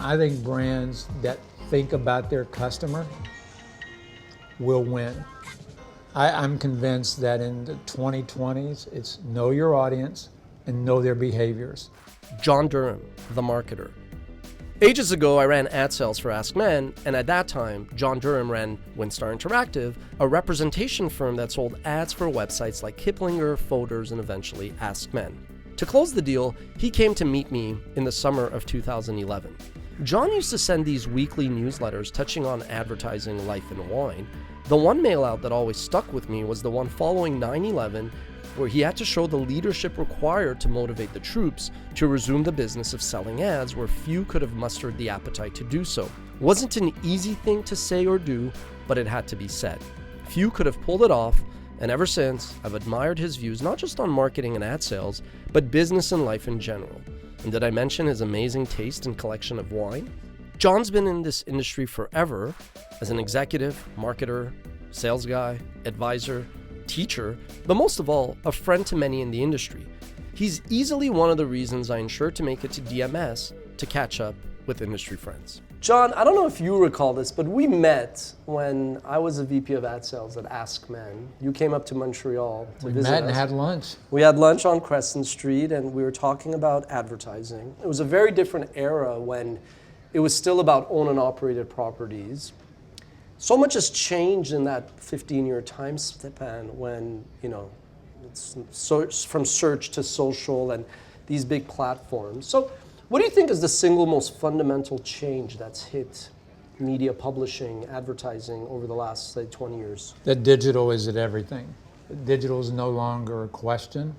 I think brands that think about their customer will win. I'm convinced that in the 2020s, it's know your audience and know their behaviors. John Durham, the marketer. Ages ago, I ran ad sales for Ask Men, and at that time, John Durham ran Winstar Interactive, a representation firm that sold ads for websites like Kiplinger, Folders, and eventually Ask Men. To close the deal, he came to meet me in the summer of 2011. John used to send these weekly newsletters touching on advertising, life, and wine. The one mail out that always stuck with me was the one following 9/11, where he had to show the leadership required to motivate the troops to resume the business of selling ads where few could have mustered the appetite to do so. Wasn't an easy thing to say or do, but it had to be said. Few could have pulled it off, and ever since, I've admired his views not just on marketing and ad sales, but business and life in general. And did I mention his amazing taste and collection of wine? John's been in this industry forever as an executive, marketer, sales guy, advisor, teacher, but most of all, a friend to many in the industry. He's easily one of the reasons I ensured to make it to DMS to catch up with industry friends. John, I don't know if you recall this, but we met when I was a VP of ad sales at Ask Men. You came up to Montreal to visit us. We met and had lunch. We had lunch on Crescent Street and we were talking about advertising. It was a very different era when it was still about owned and operated properties. So much has changed in that 15-year time span when, it's from search to social and these big platforms. So what do you think is the single most fundamental change that's hit media publishing, advertising over the last, say, 20 years? That digital is at everything. Digital is no longer a question.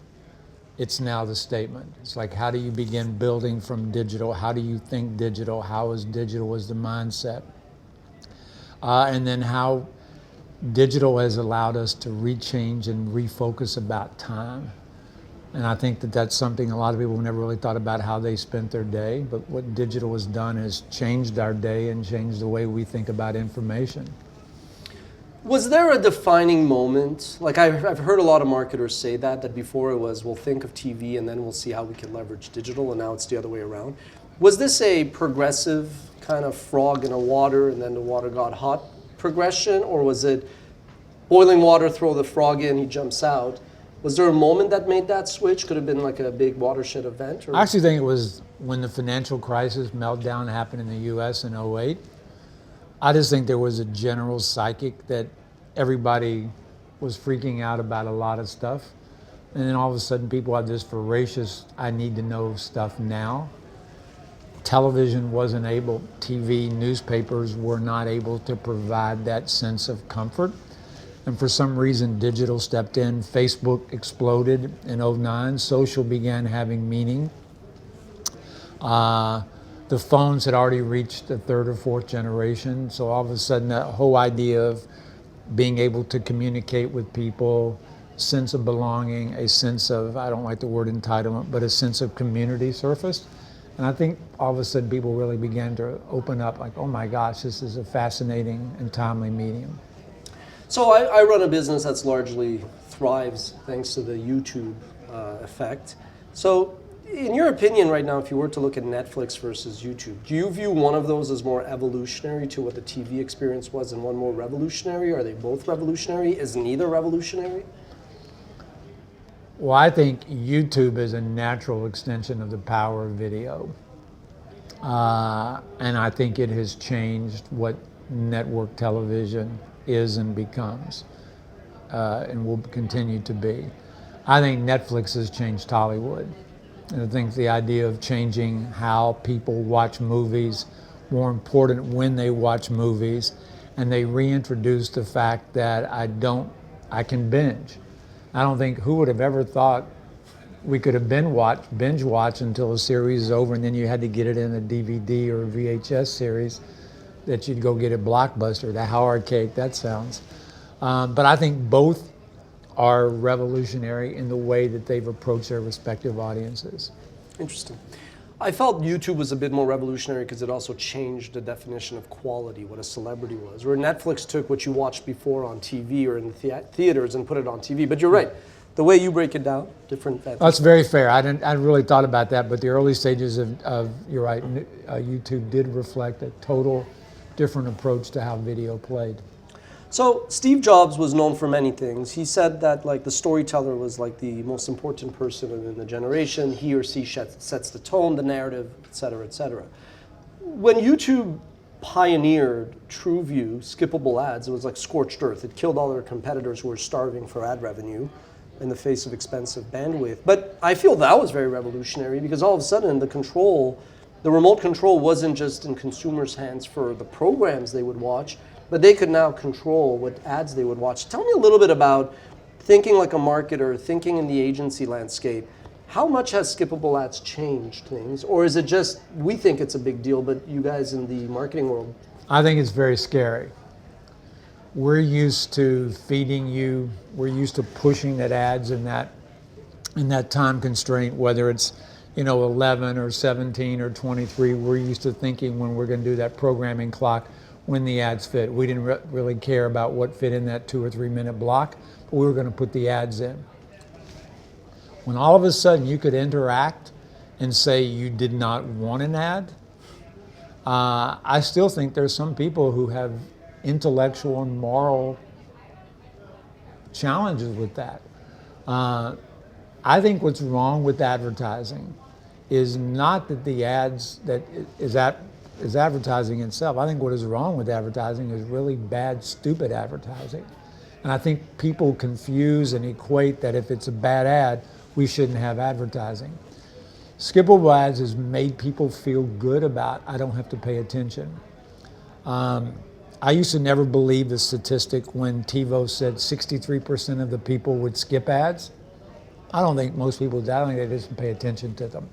It's now the statement. It's like, how do you begin building from digital? How do you think digital? How is digital as the mindset? And then how digital has allowed us to rechange and refocus about time. And I think that that's something a lot of people never really thought about how they spent their day, but what digital has done is changed our day and changed the way we think about information. Was there a defining moment? Like I've heard a lot of marketers say that before it was, we'll think of TV and then we'll see how we can leverage digital, and now it's the other way around. Was this a progressive kind of frog in a water and then the water got hot progression, or was it boiling water, throw the frog in, he jumps out? Was there a moment that made that switch? Could have been like a big watershed event? Or? I actually think it was when the financial crisis meltdown happened in the US in '08. I just think there was a general psychic that everybody was freaking out about a lot of stuff. And then all of a sudden people had this voracious, I need to know stuff now. Television wasn't able, TV, newspapers were not able to provide that sense of comfort. And for some reason, digital stepped in. Facebook exploded in '09. Social began having meaning. The phones had already reached the third or fourth generation. So all of a sudden, that whole idea of being able to communicate with people, sense of belonging, a sense of, I don't like the word entitlement, but a sense of community surfaced. And I think all of a sudden people really began to open up like, oh my gosh, this is a fascinating and timely medium. So I run a business that's largely thrives thanks to the YouTube effect. So in your opinion right now, if you were to look at Netflix versus YouTube, do you view one of those as more evolutionary to what the TV experience was and one more revolutionary? Are they both revolutionary? Is neither revolutionary? Well, I think YouTube is a natural extension of the power of video. And I think it has changed what network television is and becomes, and will continue to be. I think Netflix has changed Hollywood. And I think the idea of changing how people watch movies, more important when they watch movies, and they reintroduced the fact that I can binge. I don't think, who would have ever thought we could have binge watch until a series is over and then you had to get it in a DVD or a VHS series that you'd go get at Blockbuster. How archaic that sounds. But I think both are revolutionary in the way that they've approached their respective audiences. Interesting. I felt YouTube was a bit more revolutionary because it also changed the definition of quality, what a celebrity was. Where Netflix took what you watched before on TV or in the theaters and put it on TV. But you're right, The way you break it down, different. That's very fair. I hadn't really thought about that, but the early stages of you're right, YouTube did reflect a total different approach to how video played. So Steve Jobs was known for many things. He said that like the storyteller was like the most important person in the generation. He or she sets the tone, the narrative, et cetera, et cetera. When YouTube pioneered TrueView, skippable ads, it was like scorched earth. It killed all their competitors who were starving for ad revenue in the face of expensive bandwidth. But I feel that was very revolutionary because all of a sudden the remote control wasn't just in consumers' hands for the programs they would watch, but they could now control what ads they would watch. Tell me a little bit about thinking like a marketer, thinking in the agency landscape. How much has skippable ads changed things? Or is it just, we think it's a big deal, but you guys in the marketing world? I think it's very scary. We're used to feeding you, we're used to pushing that ads in that time constraint, whether it's 11 or 17 or 23. We're used to thinking when we're going to do that programming clock when the ads fit. We didn't really care about what fit in that 2 or 3 minute block, but we were going to put the ads in. When all of a sudden you could interact and say you did not want an ad, I still think there's some people who have intellectual and moral challenges with that. I think what's wrong with advertising is not that the ads that is advertising itself. I think what is wrong with advertising is really bad, stupid advertising. And I think people confuse and equate that if it's a bad ad, we shouldn't have advertising. Skippable ads has made people feel good about, I don't have to pay attention. I used to never believe the statistic when TiVo said 63% of the people would skip ads. I don't think most people do. I think they just pay attention to them.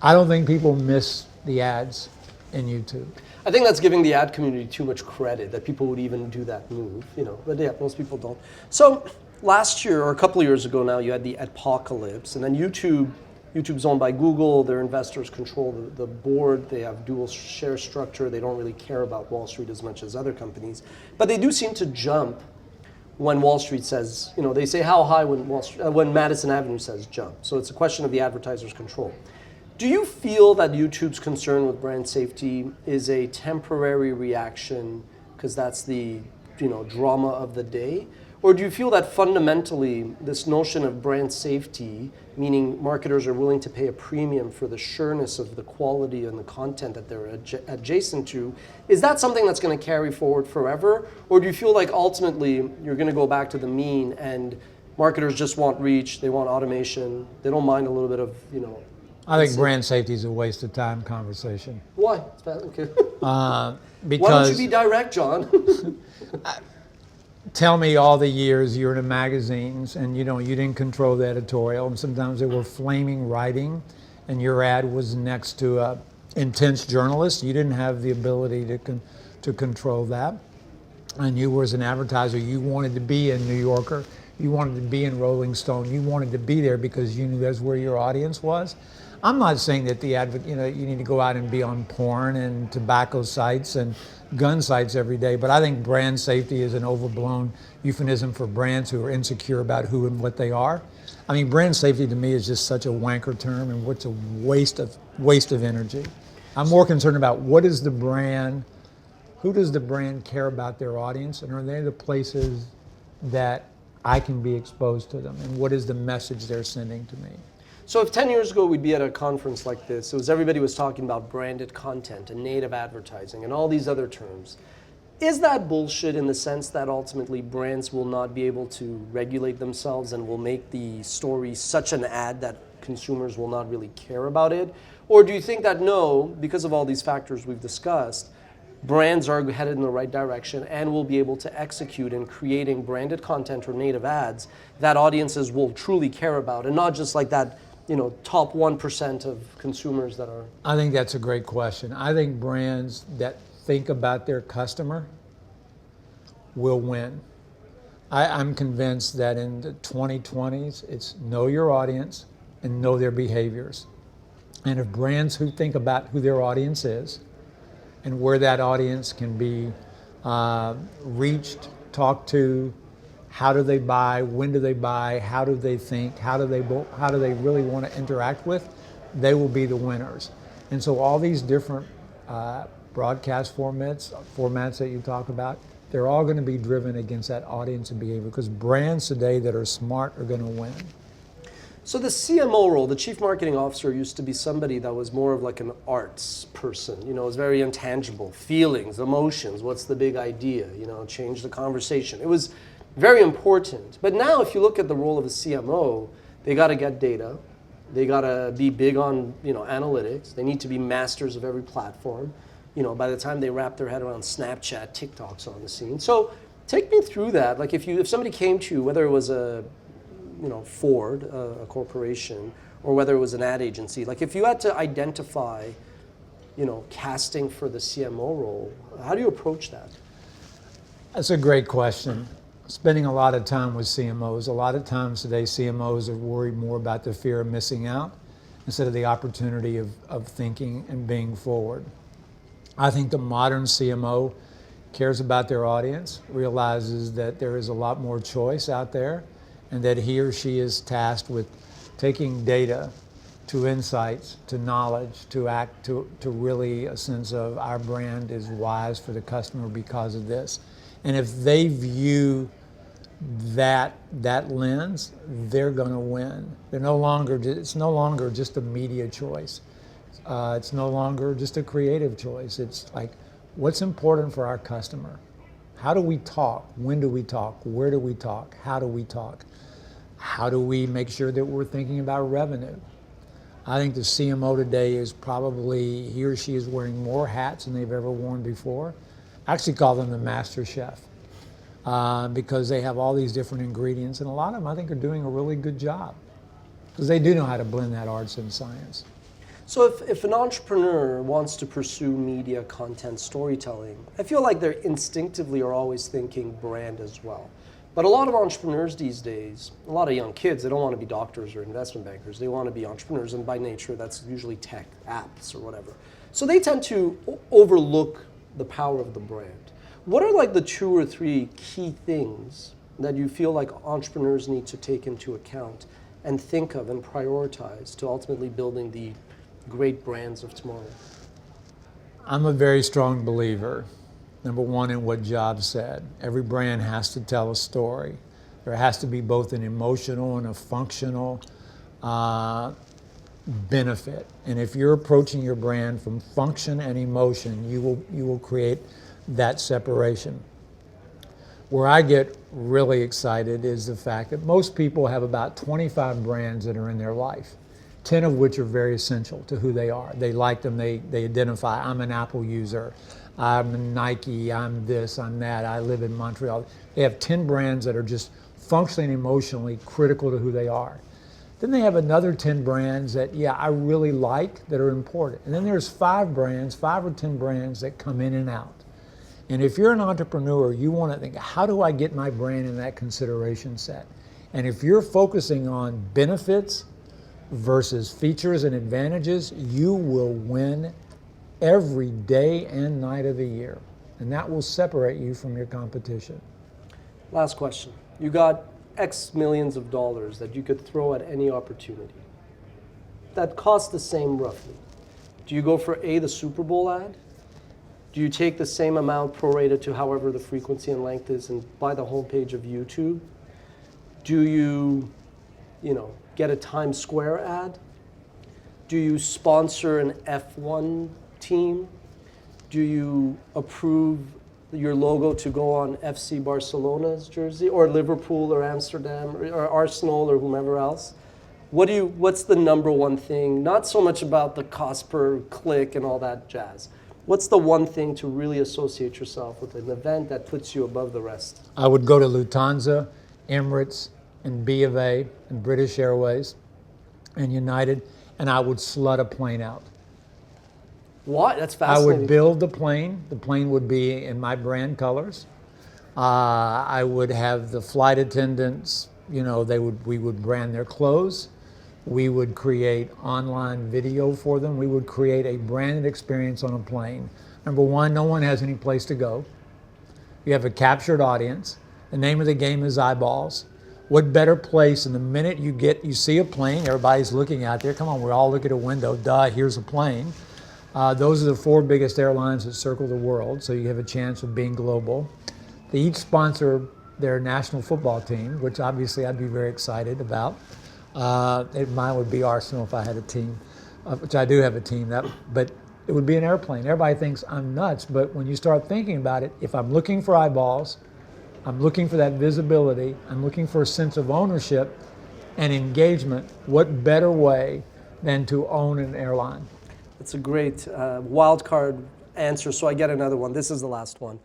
I don't think people miss the ads in YouTube. I think that's giving the ad community too much credit that people would even do that move, But yeah, most people don't. So last year or a couple of years ago now, you had the adpocalypse, and then YouTube's owned by Google. Their investors control the board. They have dual share structure. They don't really care about Wall Street as much as other companies, but they do seem to jump when Wall Street says, they say how high when Madison Avenue says jump. So it's a question of the advertiser's control. Do you feel that YouTube's concern with brand safety is a temporary reaction because that's the drama of the day? Or do you feel that fundamentally this notion of brand safety, meaning marketers are willing to pay a premium for the sureness of the quality and the content that they're adjacent to, is that something that's going to carry forward forever? Or do you feel like ultimately you're going to go back to the mean and marketers just want reach, they want automation, they don't mind a little bit of, I think brand safety is a waste of time conversation. Why? It's bad. Okay. Because why don't you be direct, John? Tell me all the years you were in the magazines and you didn't control the editorial, and sometimes they were flaming writing and your ad was next to a intense journalist. You didn't have the ability to control that. And you, as an advertiser, you wanted to be in New Yorker, you wanted to be in Rolling Stone, you wanted to be there because you knew that's where your audience was. I'm not saying that you need to go out and be on porn and tobacco sites and gun sites every day, but I think brand safety is an overblown euphemism for brands who are insecure about who and what they are. I mean, brand safety to me is just such a wanker term, and what's a waste of energy. I'm more concerned about who does the brand care about their audience, and are they the places that I can be exposed to them, and what is the message they're sending to me? So if 10 years ago we'd be at a conference like this, everybody was talking about branded content and native advertising and all these other terms. Is that bullshit in the sense that ultimately brands will not be able to regulate themselves and will make the story such an ad that consumers will not really care about it? Or do you think that no, because of all these factors we've discussed, brands are headed in the right direction and will be able to execute in creating branded content or native ads that audiences will truly care about, and not just like that top 1% of consumers that are? I think that's a great question. I think brands that think about their customer will win. I'm convinced that in the 2020s, it's know your audience and know their behaviors. And if brands who think about who their audience is and where that audience can be reached, talked to, how do they buy, when do they buy, how do they think, how do they really want to interact with, they will be the winners. And so all these different broadcast formats that you talk about, they're all going to be driven against that audience and behavior, because brands today that are smart are going to win. So the CMO role, the Chief Marketing Officer, used to be somebody that was more of like an arts person. You know, it was very intangible, feelings, emotions, what's the big idea, you know, change the conversation. It was very important. But now if you look at the role of a CMO, they got to get data. They got to be big on, you know, analytics. They need to be masters of every platform. You know, by the time they wrap their head around Snapchat, TikTok's on the scene. So take me through that. Like if somebody came to you, whether it was a, you know, Ford, a corporation, or whether it was an ad agency, like if you had to identify, you know, casting for the CMO role, how do you approach that? That's a great question. Spending a lot of time with CMOs. A lot of times today CMOs are worried more about the fear of missing out instead of the opportunity of thinking and being forward. I think the modern CMO cares about their audience, realizes that there is a lot more choice out there, and that he or she is tasked with taking data to insights, to knowledge, to act, to really a sense of our brand is wise for the customer because of this. And if they view that lens, they're going to win. It's no longer just a media choice. It's no longer just a creative choice. It's like, what's important for our customer? How do we talk? When do we talk? Where do we talk? How do we talk? How do we make sure that we're thinking about revenue? I think the CMO today is probably, he or she is wearing more hats than they've ever worn before. I actually call them the master chef because they have all these different ingredients, and a lot of them I think are doing a really good job because they do know how to blend that arts and science. So if an entrepreneur wants to pursue media, content, storytelling, I feel like they instinctively are always thinking brand as well. But a lot of entrepreneurs these days, a lot of young kids, they don't want to be doctors or investment bankers. They want to be entrepreneurs, and by nature, that's usually tech, apps, or whatever. So they tend to overlook the power of the brand. What are like the 2 or 3 key things that you feel like entrepreneurs need to take into account and think of and prioritize to ultimately building the great brands of tomorrow? I'm a very strong believer, number one, in what Job said. Every brand has to tell a story. There has to be both an emotional and a functional benefit. And if you're approaching your brand from function and emotion, you will create that separation. Where I get really excited is the fact that most people have about 25 brands that are in their life, 10 of which are very essential to who they are. They like them, they identify, I'm an Apple user, I'm a Nike, I'm this, I'm that, I live in Montreal. They have 10 brands that are just functionally and emotionally critical to who they are. Then they have another 10 brands that, yeah, I really like, that are important. And then there's 5 or 10 brands that come in and out. And if you're an entrepreneur, you want to think, how do I get my brand in that consideration set? And if you're focusing on benefits versus features and advantages, you will win every day and night of the year. And that will separate you from your competition. Last question. You got X millions of dollars that you could throw at any opportunity that costs the same roughly. Do you go for A, the Super Bowl ad? Do you take the same amount prorated to however the frequency and length is and buy the homepage of YouTube? Do you, get a Times Square ad? Do you sponsor an F1 team? Do you approve your logo to go on FC Barcelona's jersey, or Liverpool, or Amsterdam, or Arsenal, or whomever else? What's the number one thing? Not so much about the cost per click and all that jazz. What's the one thing to really associate yourself with an event that puts you above the rest? I would go to Lufthansa, Emirates, and B of A, and British Airways, and United, and I would slut a plane out. What? That's fascinating. I would build the plane. The plane would be in my brand colors. I would have the flight attendants, we would brand their clothes. We would create online video for them. We would create a branded experience on a plane. Number one, no one has any place to go. You have a captured audience. The name of the game is eyeballs. What better place? And the minute you see a plane, everybody's looking out there. Come on, we all look at a window. Duh, here's a plane. Those are the 4 biggest airlines that circle the world, so you have a chance of being global. They each sponsor their national football team, which obviously I'd be very excited about. Mine would be Arsenal if I had a team, which I do have a team. But it would be an airplane. Everybody thinks I'm nuts, but when you start thinking about it, if I'm looking for eyeballs, I'm looking for that visibility, I'm looking for a sense of ownership and engagement, what better way than to own an airline? It's a great wild card answer, so I get another one. This is the last one.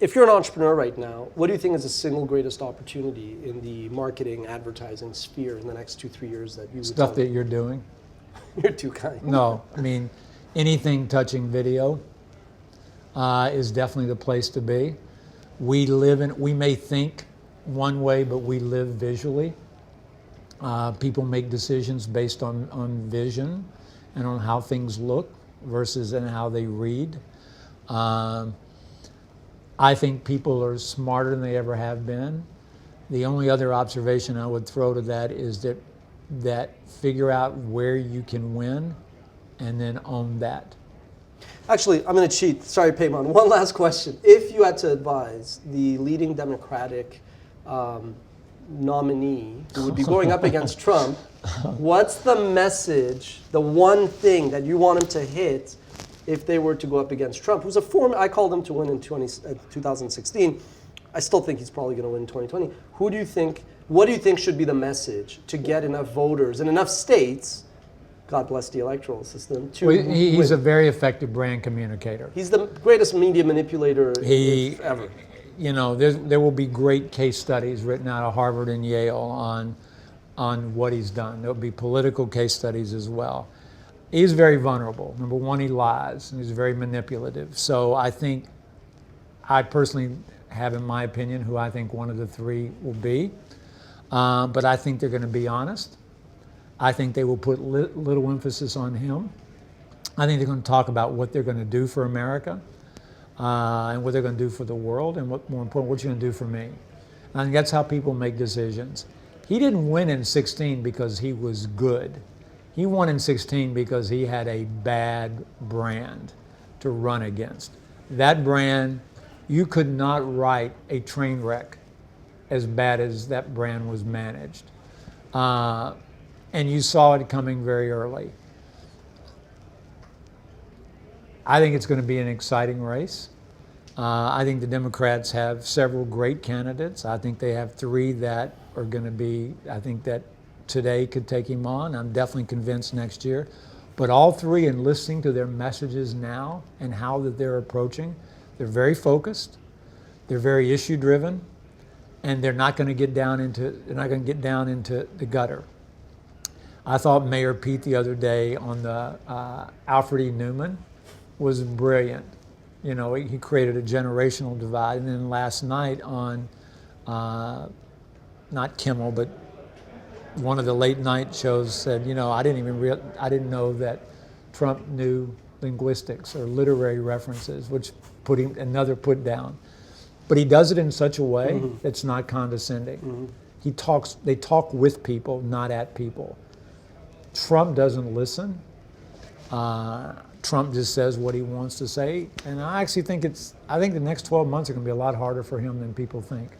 If you're an entrepreneur right now, what do you think is the single greatest opportunity in the marketing, advertising sphere in the next 2-3 years that you would Stuff that you're doing? You're too kind. No, I mean, anything touching video is definitely the place to be. We may think one way, but we live visually. People make decisions based on vision and on how things look versus in how they read. I think people are smarter than they ever have been. The only other observation I would throw to that is that figure out where you can win and then own that. Actually, I'm going to cheat. Sorry, Payman. One last question. If you had to advise the leading Democratic nominee who would be going up against Trump, what's the message, the one thing that you want him to hit if they were to go up against Trump, who's I called him to win in 2016. I still think he's probably going to win in 2020. What do you think should be the message to get enough voters in enough states, God bless the electoral system, to He's win? a very effective brand communicator. He's the greatest media manipulator ever. You know, there will be great case studies written out of Harvard and Yale on what he's done. There'll be political case studies as well. He's very vulnerable. Number one, he lies, and he's very manipulative. So I personally have, in my opinion, who I think one of the 3 will be. But I think they're going to be honest. I think they will put little emphasis on him. I think they're going to talk about what they're going to do for America. And what they're going to do for the world, and what more important, what you're going to do for me. And I think that's how people make decisions. He didn't win in 2016 because he was good. He won in 2016 because he had a bad brand to run against. That brand, you could not write a train wreck as bad as that brand was managed. And you saw it coming very early. I think it's going to be an exciting race. I think the Democrats have several great candidates. I think they have 3 that are going to be, I think that today could take him on. I'm definitely convinced next year. But all 3, in listening to their messages now and how that they're approaching, they're very focused, they're very issue driven, and they're not going to get down into the gutter. I thought Mayor Pete the other day on the Alfred E. Newman was brilliant. You know, he created a generational divide. And then last night on, not Kimmel, but one of the late night shows said, you know, I didn't know that Trump knew linguistics or literary references, which put him put down. But he does it in such a way that's not condescending. They talk with people, not at people. Trump doesn't listen. Trump just says what he wants to say, and I actually think the next 12 months are going to be a lot harder for him than people think.